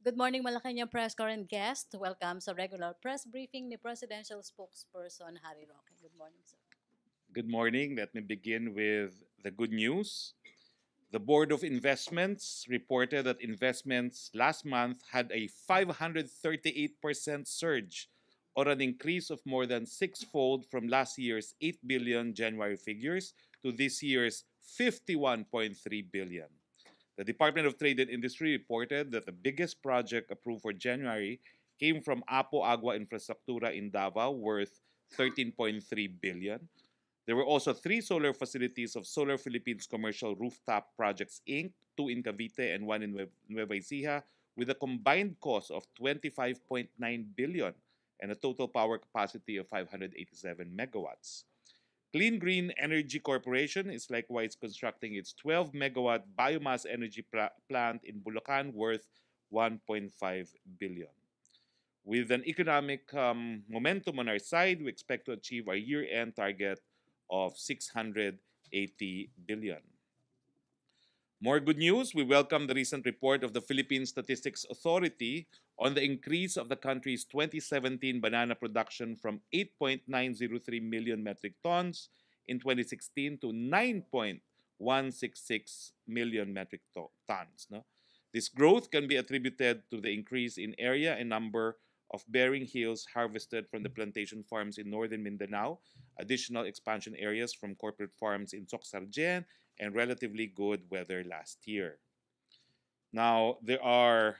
Good morning, Malacañang press corps and guest. Welcome sa regular press briefing ni Presidential Spokesperson Harry Roque. Good morning, sir. Good morning. Let me begin with the good news. The Board of Investments reported that investments last month had a 538% surge, or an increase of more than sixfold from last year's 8 billion January figures to this year's 51.3 billion. The Department of Trade and Industry reported that the biggest project approved for January came from Apo Agua Infraestructura in Davao, worth 13.3 billion. There were also three solar facilities of Solar Philippines Commercial Rooftop Projects Inc., two in Cavite and one in Nueva Ecija, with a combined cost of 25.9 billion and a total power capacity of 587 megawatts. Clean Green Energy Corporation is likewise constructing its 12 megawatt biomass energy plant in Bulacan, worth 1.5 billion. With an economic momentum on our side, we expect to achieve our year-end target of 680 billion. More good news, we welcome the recent report of the Philippine Statistics Authority on the increase of the country's 2017 banana production from 8.903 million metric tons in 2016 to 9.166 million metric tons. No? This growth can be attributed to the increase in area and number of bearing hills harvested from the plantation farms in northern Mindanao, additional expansion areas from corporate farms in Socsargen, and relatively good weather last year. Now, there are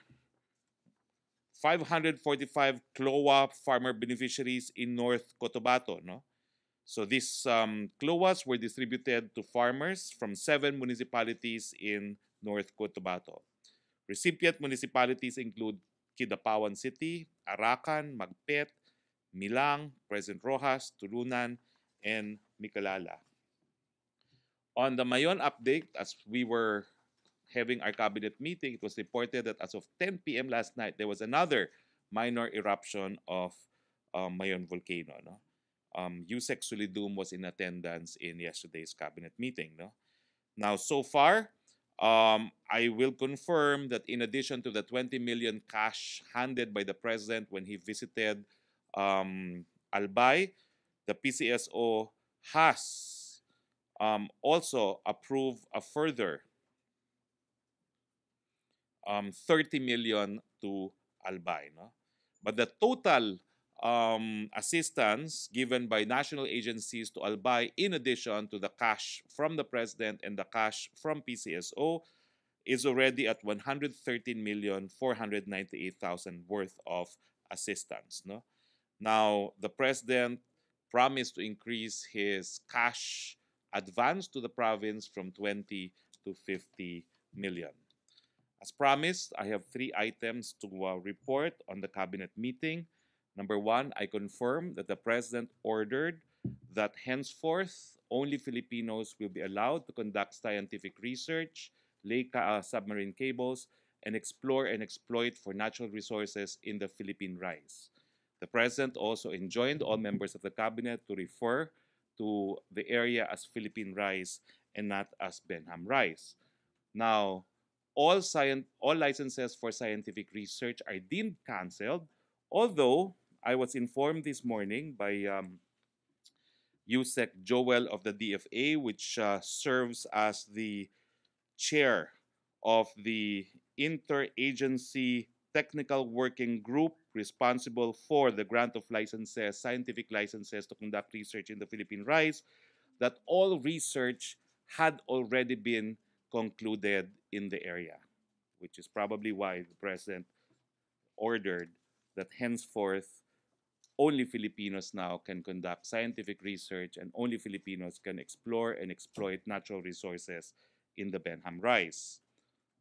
545 CLOA farmer beneficiaries in North Cotabato. No? So these CLOAs were distributed to farmers from 7 municipalities in North Cotabato. Recipient municipalities include Kidapawan City, Arakan, Magpet, Milang, President Roxas, Turunan, and Micalala. On the Mayon update, as we were having our cabinet meeting, it was reported that as of 10 p.m. last night, there was another minor eruption of Mayon volcano. No? Yusek Sulidum was in attendance in yesterday's cabinet meeting. No? Now, so far, I will confirm that in addition to the 20 million cash handed by the president when he visited Albay, the PCSO has also approved a further 30 million to Albay. No? But the total assistance given by national agencies to Albay, in addition to the cash from the president and the cash from PCSO, is already at 113,498,000 worth of assistance. No? Now, the president promised to increase his cash advance to the province from 20 to 50 million. As promised, I have 3 items to report on the cabinet meeting. Number 1, I confirm that the president ordered that henceforth only Filipinos will be allowed to conduct scientific research, lay submarine cables, and explore and exploit for natural resources in the Philippine Rice. The president also enjoined all members of the cabinet to refer to the area as Philippine Rice and not as Benham Rice. Now, all licenses for scientific research are deemed canceled, although I was informed this morning by Yusek Joel of the DFA, which serves as the chair of the interagency technical working group responsible for the grant of licenses, scientific licenses to conduct research in the Philippine Rice, that all research had already been concluded in the area, which is probably why the president ordered that henceforth only Filipinos now can conduct scientific research and only Filipinos can explore and exploit natural resources in the Benham Rice.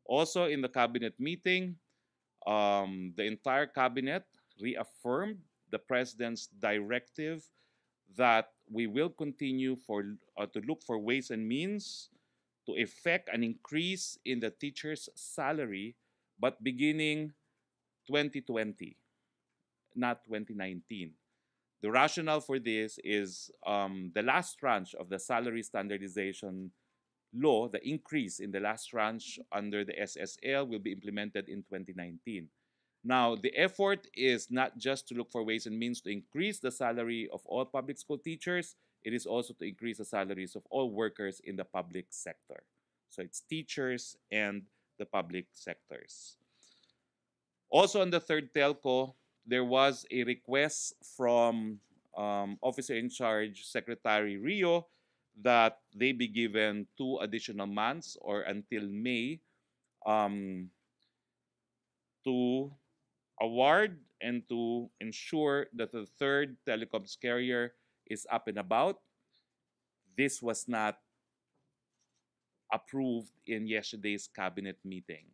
Also in the cabinet meeting, the entire cabinet reaffirmed the president's directive that we will continue to look for ways and means to effect an increase in the teacher's salary, but beginning 2020, not 2019. The rationale for this is the last tranche of the salary standardization law, the increase in the last tranche under the SSL will be implemented in 2019. Now, the effort is not just to look for ways and means to increase the salary of all public school teachers, it is also to increase the salaries of all workers in the public sector. So it's teachers and the public sectors. Also on the third telco, there was a request from Officer in Charge Secretary Rio that they be given 2 additional months or until May um, to award and to ensure that the third telecoms carrier is up and about. This was not approved in yesterday's cabinet meeting.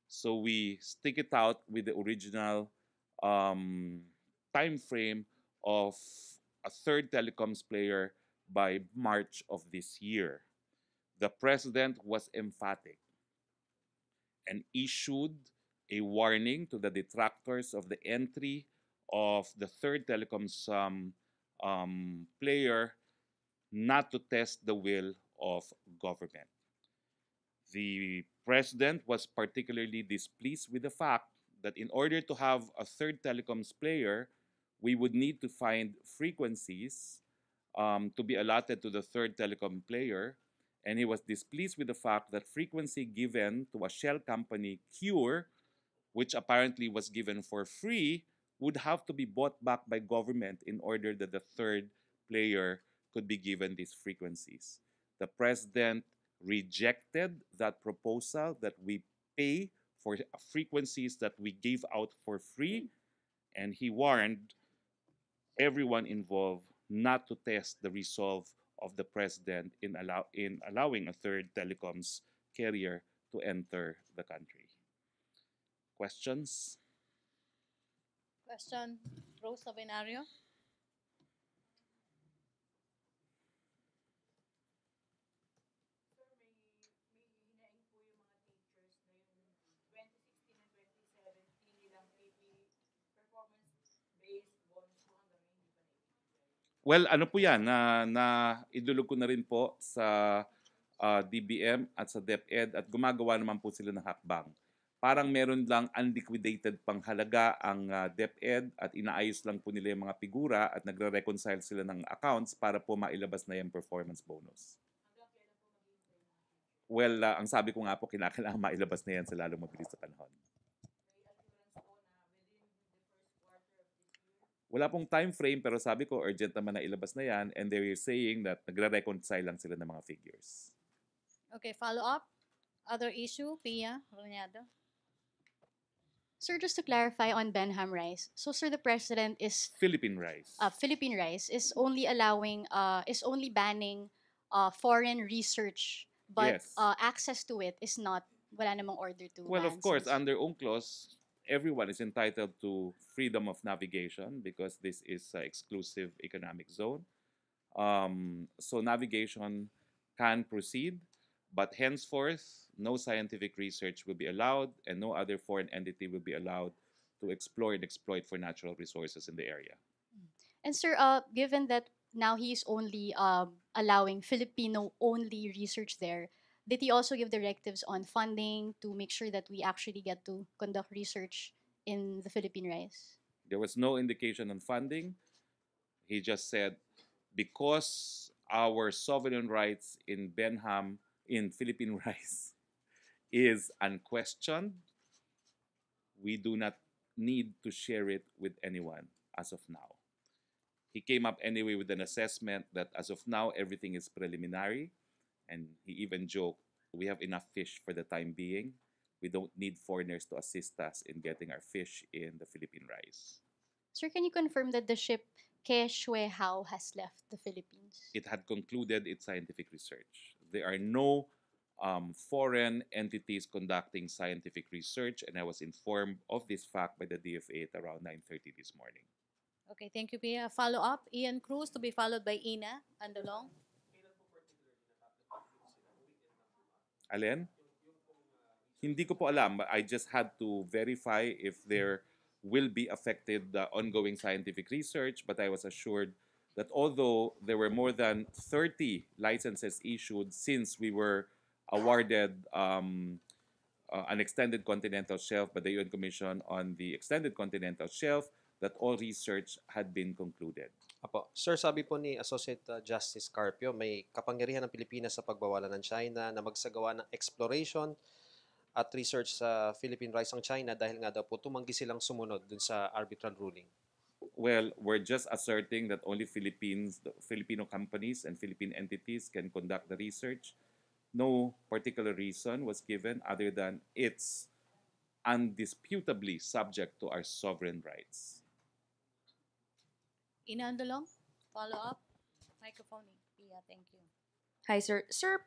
So we stick it out with the original time frame of a third telecoms player by March of this year. The president was emphatic and issued a warning to the detractors of the entry of the third telecoms player not to test the will of government. The president was particularly displeased with the fact that in order to have a third telecoms player, we would need to find frequencies to be allotted to the third telecom player. And he was displeased with the fact that frequency given to a shell company, Cure, which apparently was given for free, would have to be bought back by government in order that the third player could be given these frequencies. The president rejected that proposal that we pay for frequencies that we gave out for free, and he warned everyone involved not to test the resolve of the president in allowing a third telecoms carrier to enter the country. Questions? Question, Rose Sabinario. Well, ano po yan, na idulog ko na rin po sa DBM at sa DepEd at gumagawa naman po sila ng hakbang. Parang meron lang unliquidated pang halaga ang DepEd at inaayos lang po nila yung mga figura at nagre-reconcile sila ng accounts para po mailabas na yung performance bonus. Well, ang sabi ko nga po, kinakailangan mailabas na yan sa lalong mabilis na panahon. Wala pong time frame pero sabi ko urgent naman na ilabas na yan and they're saying that nagre-reconcile lang sila ng mga figures. Okay, follow up. Other issue, Pia Ronyado. Sir, just to clarify on Benham rice. So, sir, the president is Philippine rice. Philippine rice is only banning foreign research, but Yes. access to it is not. Wala namang order to. Well, ban of course, since- under UNCLOS, everyone is entitled to freedom of navigation because this is an exclusive economic zone. So navigation can proceed, but henceforth, no scientific research will be allowed and no other foreign entity will be allowed to explore and exploit for natural resources in the area. And sir, given that now he's only allowing Filipino-only research there, did he also give directives on funding to make sure that we actually get to conduct research in the Philippine rice? There was no indication on funding. He just said, because our sovereign rights in Benham, in Philippine rice, is unquestioned, we do not need to share it with anyone as of now. He came up anyway with an assessment that as of now, everything is preliminary. And he even joked, we have enough fish for the time being. We don't need foreigners to assist us in getting our fish in the Philippine rice. Sir, can you confirm that the ship Ke Shue Hao has left the Philippines? It had concluded its scientific research. There are no foreign entities conducting scientific research, and I was informed of this fact by the DFA at around 9:30 this morning. Okay, thank you, Pia. Follow up, Ian Cruz to be followed by Ina Andalong. Alin? Hindi ko po alam. I just had to verify if there will be affected the ongoing scientific research, but I was assured that although there were more than 30 licenses issued since we were awarded an extended continental shelf by the UN Commission on the extended continental shelf that all research had been concluded. Apo. Sir, sabi po ni Associate Justice Carpio, may kapangyarihan ng Pilipinas sa pagbawalan ng China na magsagawa ng exploration at research sa Philippine rice ang China dahil nga daw po tumanggi silang sumunod dun sa arbitral ruling. Well, we're just asserting that only Filipino companies and Philippine entities can conduct the research. No particular reason was given other than it's undisputably subject to our sovereign rights. Inandolong, follow up. Microphone, Pia, thank you. Hi, sir. Sir,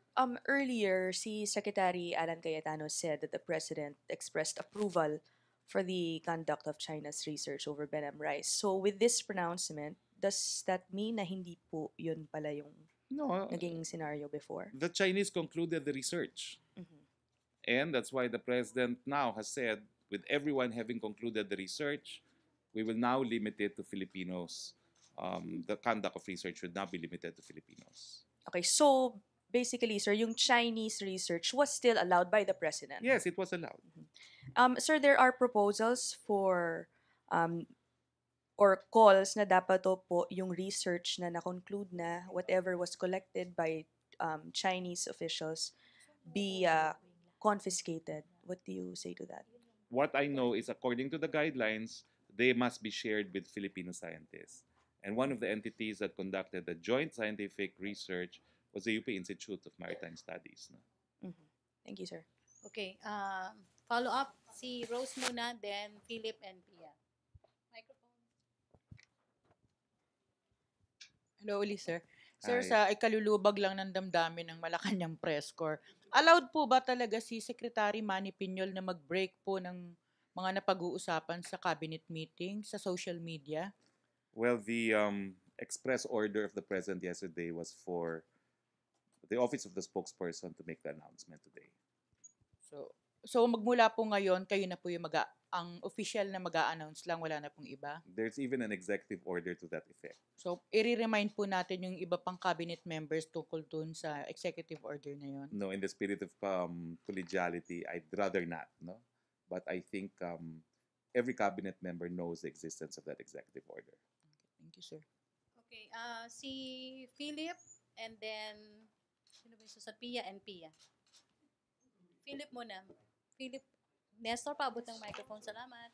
earlier, si Secretary Alan Cayetano said that the President expressed approval for the conduct of China's research over Benham rice. So, with this pronouncement, does that mean na hindi po yun pala yung No, naging scenario before? the Chinese concluded the research. Mhm. And that's why the president now has said, with everyone having concluded the research, we will now limit it to Filipinos. The conduct of research should now be limited to Filipinos. Okay, so basically, sir, yung Chinese research was still allowed by the President? Yes, it was allowed. Sir, there are proposals for or calls na dapat po yung research na na-conclude na whatever was collected by Chinese officials be confiscated. What do you say to that? What I know is, according to the guidelines, they must be shared with Filipino scientists. And one of the entities that conducted the joint scientific research was the UP Institute of Maritime Studies. No? Mhm. Thank you, sir. Okay, follow up. Si Rose muna, then Philip and Pia. Microphone. Hello ulit, sir. Sir, Hi. sa ikalulubag lang ng damdamin ng Malacañang press corps, allowed po ba talaga si Secretary Manny Piñol na mag-break po ng mga napag-uusapan sa cabinet meeting, sa social media? Well, the express order of the president yesterday was for the office of the spokesperson to make the announcement today. So magmula po ngayon, kayo na po yung ang official na mag-a-announce lang, wala na pong iba. There's even an executive order to that effect. So i-remind po natin yung iba pang cabinet members tungkol dun sa executive order na yun. No, in the spirit of collegiality, I'd rather not. No, but I think every cabinet member knows the existence of that executive order. Thank you, sir. Okay, si Philip and then sino ba yung susunod? Pia and Pia. Philip muna. Philip, Nestor, paabot ng microphone. Salamat.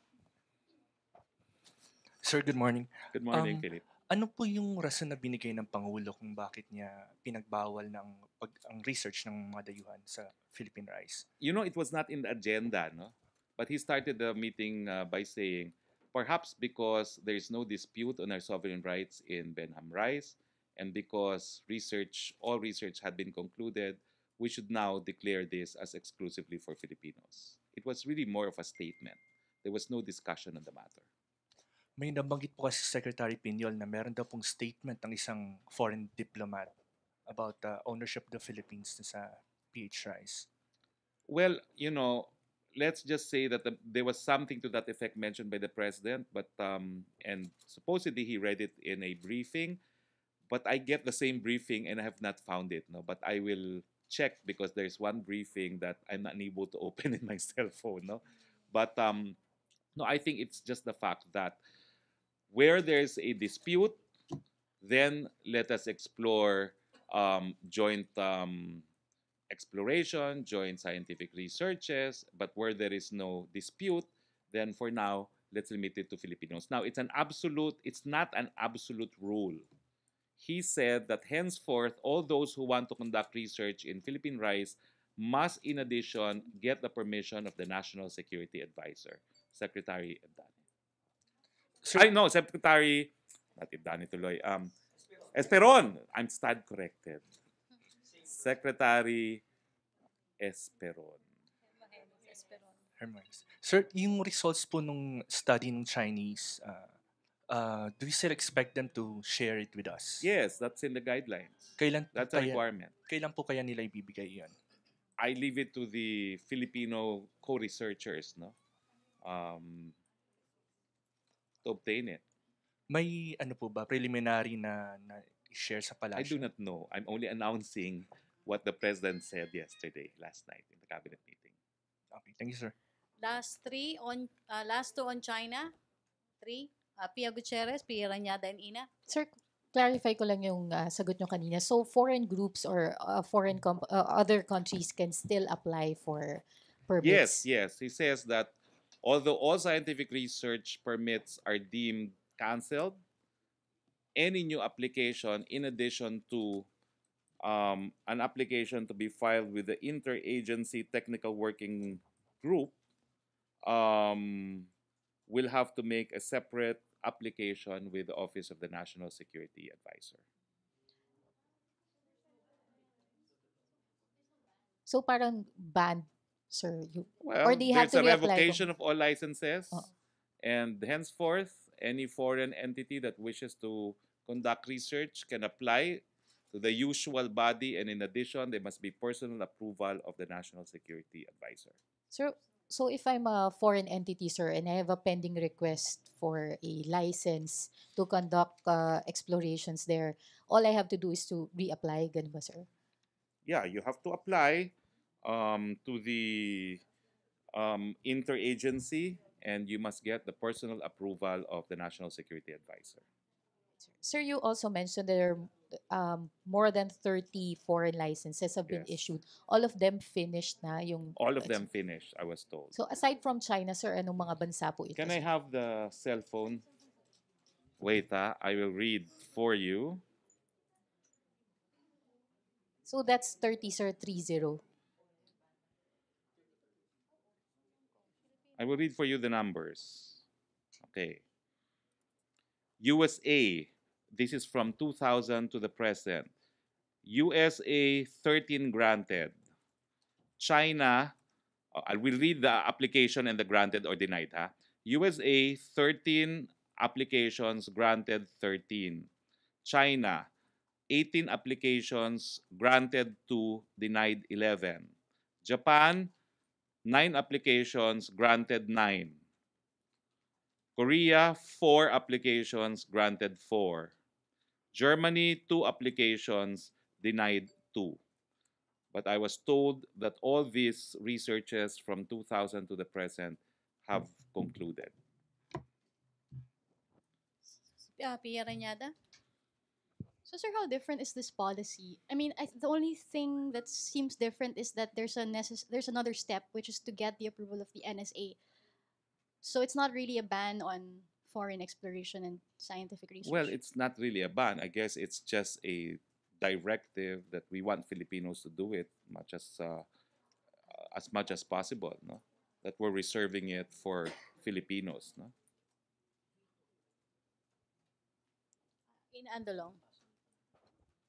Sir, good morning. Good morning, Um, Philip. Ano po yung rason na binigay ng Pangulo kung bakit niya pinagbawal ang research ng mga dayuhan sa Philippine rice? You know, it was not in the agenda, no? But he started the meeting by saying, perhaps because there is no dispute on our sovereign rights in Benham rice, and because all research had been concluded, we should now declare this as exclusively for Filipinos. It was really more of a statement. There was no discussion on the matter. May nabanggit po kasi Secretary Piñol na meron daw pong statement ng isang foreign diplomat about ownership of the Philippines sa PH rice. Well, you know, let's just say that there was something to that effect mentioned by the president, but and supposedly he read it in a briefing, but I get the same briefing and I have not found it. No, but I will check because there's one briefing that I'm not able to open in my cell phone. No, but no, I think it's just the fact that where there's a dispute, then let us explore joint exploration, joint scientific researches. But where there is no dispute, then for now, let's limit it to Filipinos. Now, it's not an absolute rule. He said that henceforth, all those who want to conduct research in Philippine rice must, in addition, get the permission of the National Security Advisor, Secretary Atty. Secretary, not Atty tuloy, Esperon. I'm stand corrected. Secretary Esperon. Hermes. Sir, yung results po nung study ng Chinese, do we still expect them to share it with us? Yes, that's in the guidelines. That's a requirement. Kailan po kaya nila ibibigay yun? I leave it to the Filipino co-researchers, no? To obtain it. May ano po ba, preliminary na i-share sa I do palasyo? not know. I'm only announcing what the president said last night in the cabinet meeting. Okay, thank you, sir. Last two on China. 3. Pia Gutierrez, Pia Ranyada, and Ina. Sir, clarify ko lang yung sagot nyo kanina. So, foreign groups or other countries can still apply for Yes, permits? yes. He says that although all scientific research permits are deemed canceled, any new application, in addition to an application to be filed with the Interagency Technical Working Group, will have to make a separate application with the Office of the National Security Advisor. So, parang banned, sir? Well, they have there's to a reapply revocation of all licenses, Oh. and henceforth, any foreign entity that wishes to conduct research can apply to the usual body, and in addition, there must be personal approval of the National Security Advisor. So if I'm a foreign entity, sir, and I have a pending request for a license to conduct explorations there, all I have to do is to reapply, ganun ba, sir? Yeah, you have to apply to the interagency, and you must get the personal approval of the National Security Advisor. Sir, you also mentioned there are more than 30 foreign licenses have been Yes. issued. All of them finished na yung... All of them finished, I was told. So aside from China, sir, anong mga bansa po ito? Can I sir? have the cell phone? Wait, I will read for you. So that's 30, sir, 30. I will read for you the numbers. Okay. USA, this is from 2000 to the present. USA, 13 granted. China, I will read the application and the granted or denied. USA, 13 applications, granted 13. China, 18 applications, granted 2, denied 11. Japan, 9 applications, granted 9. Korea, 4 applications, granted 4. Germany, 2 applications, denied 2. But I was told that all these researches from 2000 to the present have concluded. Pia Ranyada. So, sir, how different is this policy? I mean, the only thing that seems different is that there's another step, which is to get the approval of the NSA. So it's not really a ban on foreign exploration and scientific research. Well, it's not really a ban. I guess it's just a directive that we want Filipinos to do it as much as possible. No, that we're reserving it for Filipinos. No. In Andalong.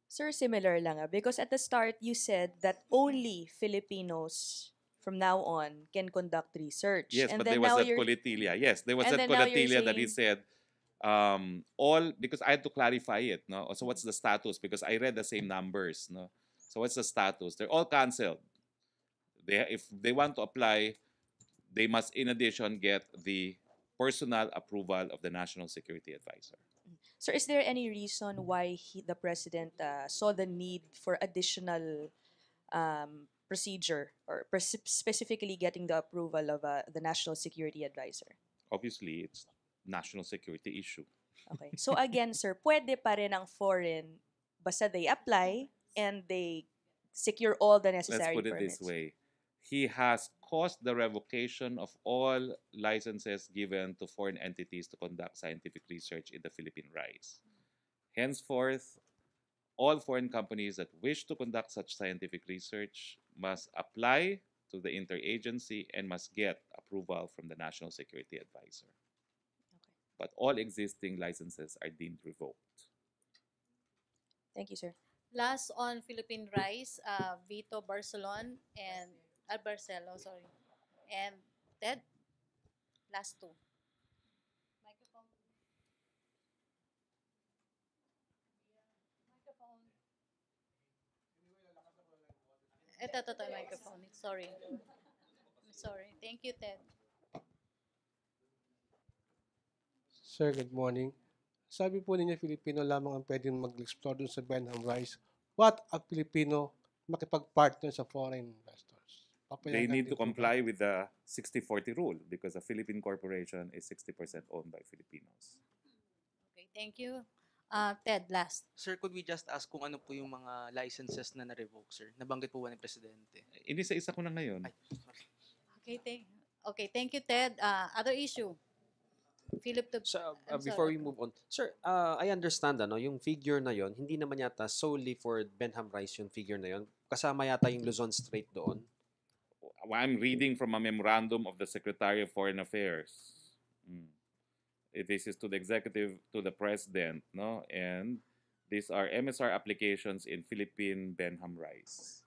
Sir, similar lang because at the start you said that only Filipinos from now on can conduct research. Yes, and but then there was now that you're colitilia. Yes, there was And that then now you're colitilia that he saying- said all, because I had to clarify it. No, so what's the status? Because I read the same numbers. No, so what's the status? They're all canceled. If they want to apply, they must in addition get the personal approval of the National Security Advisor. Sir, is there any reason why the president saw the need for additional procedure or specifically getting the approval of the National Security Advisor? Obviously, it's national security issue. Okay. So again, sir, pwede pa rin ang foreign basta they apply and they secure all the Let's necessary put it permits. this way. He has caused the revocation of all licenses given to foreign entities to conduct scientific research in the Philippine rice. Henceforth, all foreign companies that wish to conduct such scientific research must apply to the interagency and must get approval from the National Security Advisor. But all existing licenses are deemed revoked. Thank you, sir. Last on Philippine rice, Vito Barcelon and Barcelo, sorry. And Ted, last 2. Microphone. Microphone. Ito, microphone. Sorry. I'm sorry. Thank you, Ted. Sir, good morning. Sabi po ninyo, Filipino lamang ang pwedeng mag-explore dun sa Benham Rice. What a Filipino makipag-partner sa foreign investors? They Papayagan need din to po ba? comply with the 60-40 rule because a Philippine corporation is 60% owned by Filipinos. Okay, thank you. Ted, last. Sir, could we just ask kung ano po yung mga licenses na na-revoke, sir? Nabanggit po ba ni Presidente? Inisa-isa ko na ngayon. Ay, sorry. Okay, thank you, Ted. Other issue. Philip, So, I'm before sorry. we move on, sir, I understand yung figure na yon hindi naman yata solely for Benham Rice yung figure na yon. Kasama yata yung Luzon Strait doon. I'm reading from a memorandum of the Secretary of Foreign Affairs. This is to the executive, to the president, no? And these are MSR applications in Philippine Benham rice.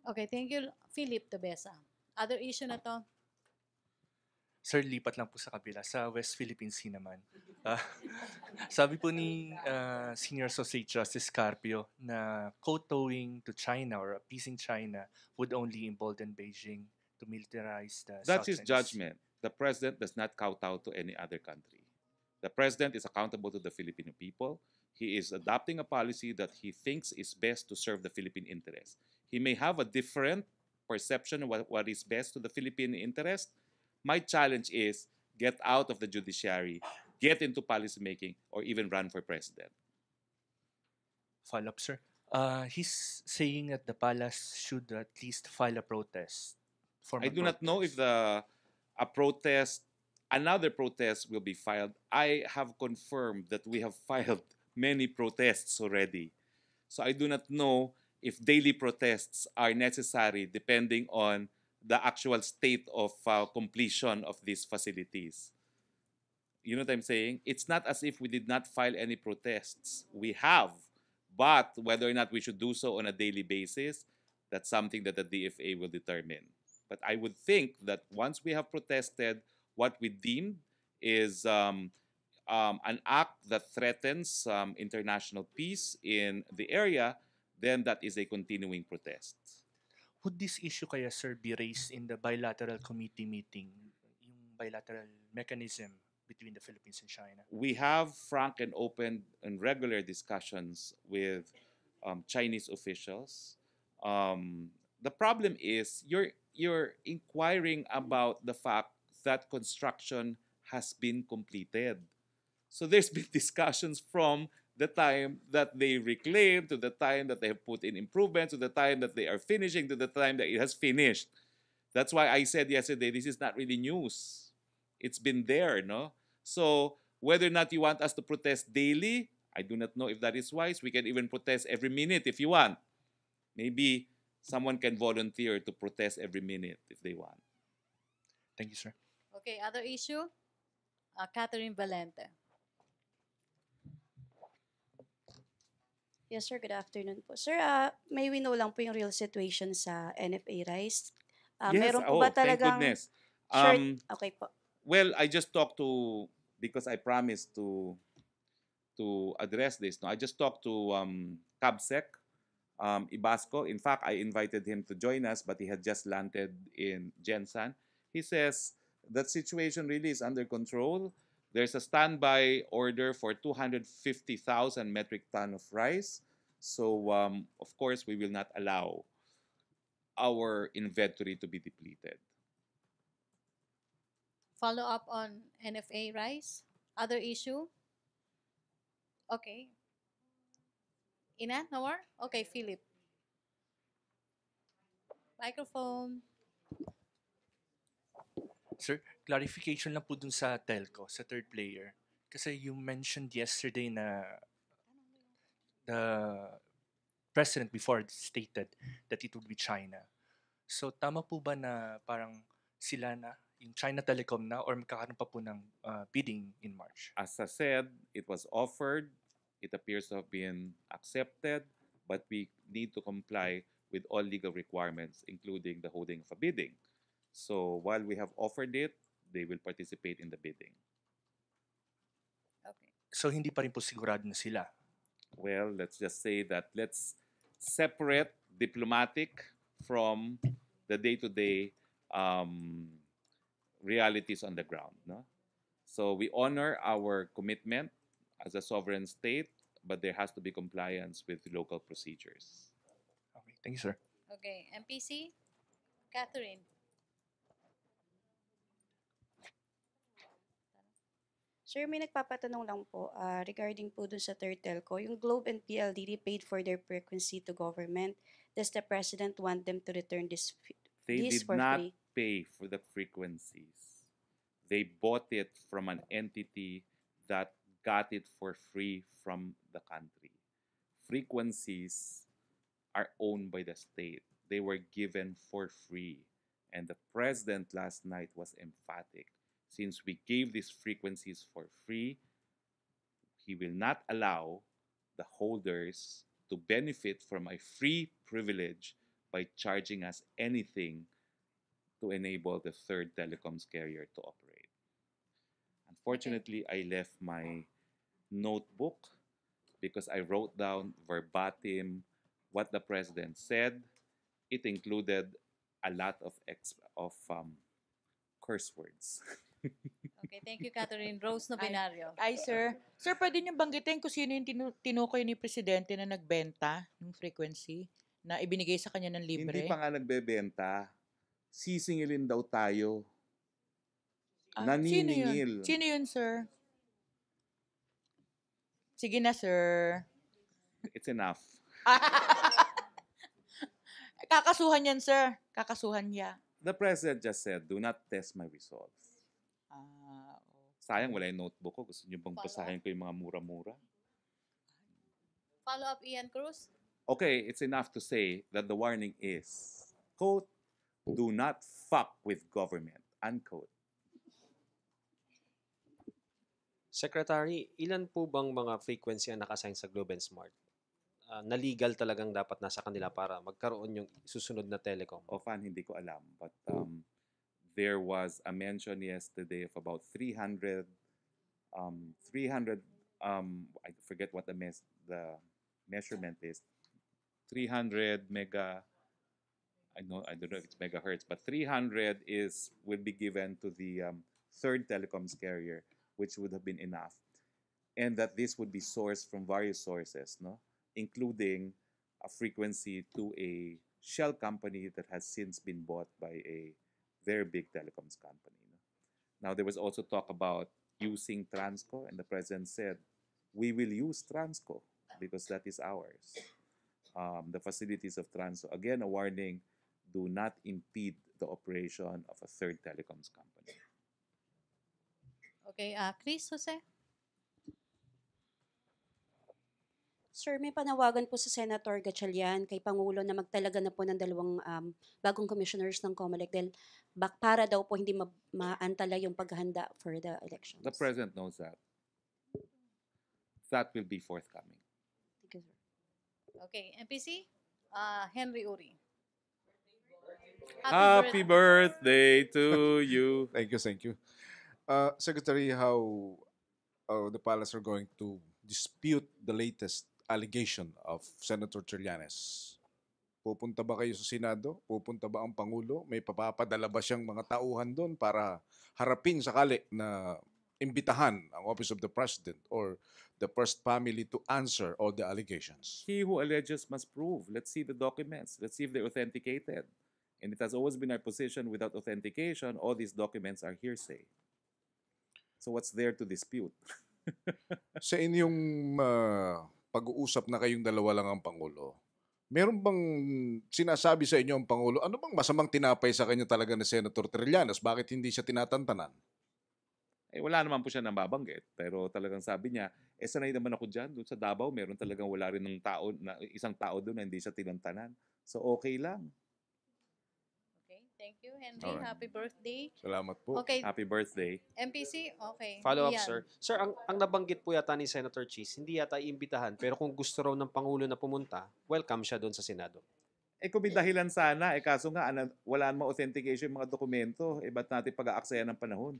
Okay, thank you, Philip Tobesa. Other issue na to. Sir, lipat lang po sa kabila. Sa West Philippine Sea naman. Sabi po ni Senior Associate Justice Carpio na kowtowing to China or appeasing China would only embolden Beijing to militarize the That's South his China Sea. judgment. The president does not kowtow to any other country. The president is accountable to the Filipino people. He is adopting a policy that he thinks is best to serve the Philippine interest. He may have a different perception of what is best to the Philippine interest. My challenge is get out of the judiciary, get into policymaking, or even run for president. Follow-up, sir. He's saying that the palace should at least file a protest. I do not know if another protest will be filed. I have confirmed that we have filed many protests already. So I do not know if daily protests are necessary depending on the actual state of completion of these facilities. You know what I'm saying? It's not as if we did not file any protests. We have. But whether or not we should do so on a daily basis, that's something that the DFA will determine. But I would think that once we have protested, what we deemed is an act that threatens international peace in the area, then that is a continuing protest. Would this issue kaya, sir, be raised in the bilateral committee meeting, yung bilateral mechanism between the Philippines and China? We have frank and open and regular discussions with Chinese officials. The problem is you're inquiring about the fact that construction has been completed. So there's been discussions from the time that they reclaim to the time that they have put in improvements to the time that they are finishing to the time that it has finished. That's why I said yesterday, this is not really news. It's been there, no? So whether or not you want us to protest daily, I do not know if that is wise. We can even protest every minute if you want. Maybe someone can volunteer to protest every minute if they want. Thank you, sir. Okay, other issue? Catherine Valente. Yes, sir. Good afternoon po. Sir, may we know lang po yung real situation sa NFA rice? Meron po ba thank talagang goodness. short? Okay po. Well, I just talked to, because I promised to address this. No, I just talked to Cabsec, Ibasco. In fact, I invited him to join us, but he had just landed in Jensan. He says that situation really is under control. There's a standby order for 250,000 metric ton of rice. So, of course, we will not allow our inventory to be depleted. Follow up on NFA rice? Other issue? Okay. Ina, no more? Okay, Philip. Microphone. Sir, clarification lang po dun sa telco, sa third player. Kasi you mentioned yesterday na the president before stated that it would be China. So tama po ba na parang sila na, yung China Telecom na, or magkakaroon pa po ng bidding in March? As I said, it was offered. It appears to have been accepted, but we need to comply with all legal requirements, including the holding of a bidding. So while we have offered it, they will participate in the bidding. Okay. So hindi pa rin po sigurado na sila? Well, let's just say that let's separate diplomatic from the day-to-day realities on the ground. No? So we honor our commitment as a sovereign state, but there has to be compliance with local procedures. Okay, thank you, sir. Okay, MPC, Catherine. Sir, may nagpapatanong lang po regarding po dun sa third telco. Yung Globe and PLDT paid for their frequency to government. Does the President want them to return They this did for not free? pay for the frequencies. They bought it from an entity that got it for free from the country. Frequencies are owned by the state. They were given for free. And the president last night was emphatic. Since we gave these frequencies for free, he will not allow the holders to benefit from a free privilege by charging us anything to enable the third telecoms carrier to operate. Unfortunately, I left my notebook because I wrote down verbatim what the president said. It included a lot of curse words. Okay, thank you, Catherine. Rose Novenario. Ay, sir. Sir, pwede niyo banggitin kung sino yung tinukoy ni Presidente na nagbenta ng frequency na ibinigay sa kanya ng libre? Hindi pa nga nagbebenta. Sisingilin daw tayo. Sino yun? Naniningil. Sino yun, sir? Sige na, sir. It's enough. Kakasuhan yan, sir. Kakasuhan niya. The president just said, do not test my resolve. Sayang, wala yung notebook ko. Gusto niyo bang basahin ko yung mga mura-mura? Follow up, Ian Cruz. Okay, it's enough to say that the warning is, quote, do not fuck with government, unquote. Secretary, ilan po bang mga frequency ang naka-assign sa Globe and Smart? Na legal talagang dapat nasa kanila para magkaroon yung susunod na telecom? Ofan, hindi ko alam. But there was a mention yesterday of about 300, I forget what the measurement is. 300 mega, I don't know if it's megahertz, but 300 will be given to the third telecoms carrier, which would have been enough. And that this would be sourced from various sources, no? Including a frequency to a shell company that has since been bought by a very big telecoms company. Now, there was also talk about using Transco, and the president said, we will use Transco because that is ours. The facilities of Transco. Again, a warning, do not impede the operation of a third telecoms company. Okay, Chris Jose. Sir, may panawagan po sa Senator Gatchalian kay Pangulo na magtalaga na po ng dalawang bagong commissioners ng COMELEC dahil para daw po hindi maantala yung paghahanda for the elections. The president knows that. That will be forthcoming. Thank you, sir. Okay, MPC, Henry Uri. Happy birthday to you. Thank you. Secretary, how the palace are going to dispute the latest allegation of Senator Trillanes? Pupunta ba kayo sa Senado? Pupunta ba ang Pangulo? May papapadala ba siyang mga tauhan doon para harapin sakali na imbitahan ang Office of the President or the first family to answer all the allegations? He who alleges must prove. Let's see the documents. Let's see if they're authenticated. And it has always been our position, without authentication, all these documents are hearsay. So what's there to dispute? Sa inyong pag-uusap na kayong dalawa lang ang Pangulo, meron bang sinasabi sa inyo ang Pangulo, ano bang masamang tinapay sa kanya talaga ni Senator Trillanes? Bakit hindi siya tinatantanan? Wala naman po siya nababanggit. Pero talagang sabi niya, sanay naman ako dyan. Doon sa Davao, meron talagang wala rin ng tao, isang tao doon na hindi siya tinantanan. So okay lang. Okay, thank you, Henry. Alright. Happy birthday. Salamat po. Okay, Happy birthday. MPC, okay. Follow up, Ian. sir. Sir, ang nabanggit po yata ni Senator Cheese, hindi yata iimbitahan, pero kung gusto raw ng Pangulo na pumunta, welcome siya doon sa Senado. Kung may dahilan sana, kaso nga, wala namang authentication yung mga dokumento, ba't natin pag-aaksayan ng panahon?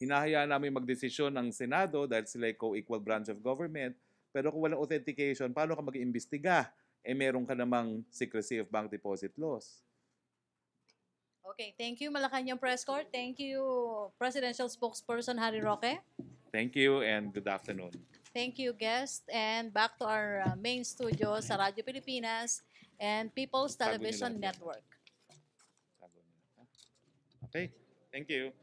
Hinahayaan namin magdesisyon ng Senado dahil sila ay co-equal branch of government, pero kung walang authentication, paano ka mag-iimbestiga? Meron ka namang secrecy of bank deposit laws. Okay, thank you, Malacañang Press Corps. Thank you, Presidential Spokesperson Harry Roque. Thank you and good afternoon. Thank you, guest. And back to our main studio sa Radyo Pilipinas. and People's Tago nila Television yan. Network. Tago nila. Okay, thank you.